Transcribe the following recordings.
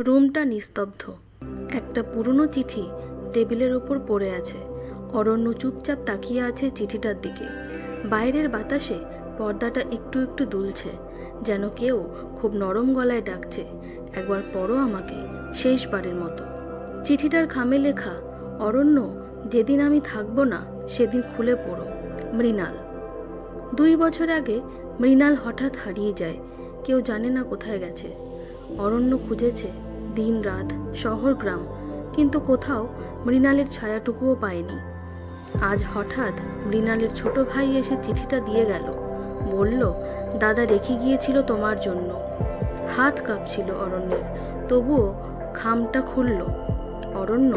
রুমটা নিস্তব্ধ। একটা পুরনো চিঠি টেবিলের ওপর পড়ে আছে। অরণ্য চুপচাপ তাকিয়ে আছে চিঠিটার দিকে। বাইরের বাতাসে পর্দাটা একটু একটু দুলছে, যেন কেউ খুব নরম গলায় ডাকছে, একবার পড়ো আমাকে, শেষবারের মতো। চিঠিটার খামে লেখা, অরণ্য, যেদিন আমি থাকবো না সেদিন খুলে পড়ো, মৃণাল। 2 বছর আগে মৃণাল হঠাৎ হারিয়ে যায়, কেউ জানে না কোথায় গেছে। অরণ্য খুঁজেছে দিন রাত, শহর গ্রাম, কিন্তু কোথাও মৃণালের ছায়াটুকুও পায়নি। আজ হঠাৎ মৃণালের ছোট ভাই এসে চিঠিটা দিয়ে গেল, বলল, দাদা রেখে গিয়েছিল তোমার জন্য। হাত কাঁপছিল অরণ্যের, তবুও খামটা খুলল। অরণ্য,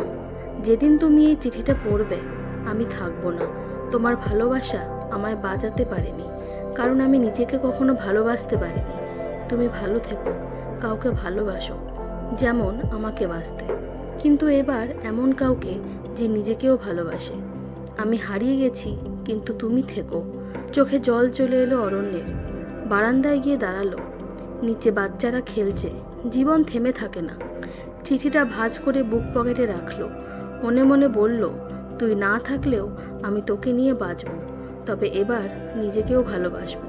যেদিন তুমি এই চিঠিটা পড়বে আমি থাকবো না। তোমার ভালোবাসা আমায় বাঁচাতে পারেনি, কারণ আমি নিজেকে কখনো ভালোবাসতে পারিনি। তুমি ভালো থেকো, কাউকে ভালোবাসো যেমন আমাকে বাসতে, কিন্তু এবার এমন কাউকে যে নিজেকেও ভালোবাসে। আমি হারিয়ে গেছি, কিন্তু তুমি থেকো। চোখে জল চলে এলো অরণ্যের। বারান্দায় গিয়ে দাঁড়ালো। নিচে বাচ্চারা খেলছে, জীবন থেমে থাকে না। চিঠিটা ভাঁজ করে বুক পকেটে রাখলো। মনে মনে বলল, তুই না থাকলেও আমি তোকে নিয়ে বাঁচব, তবে এবার নিজেকেও ভালোবাসবো।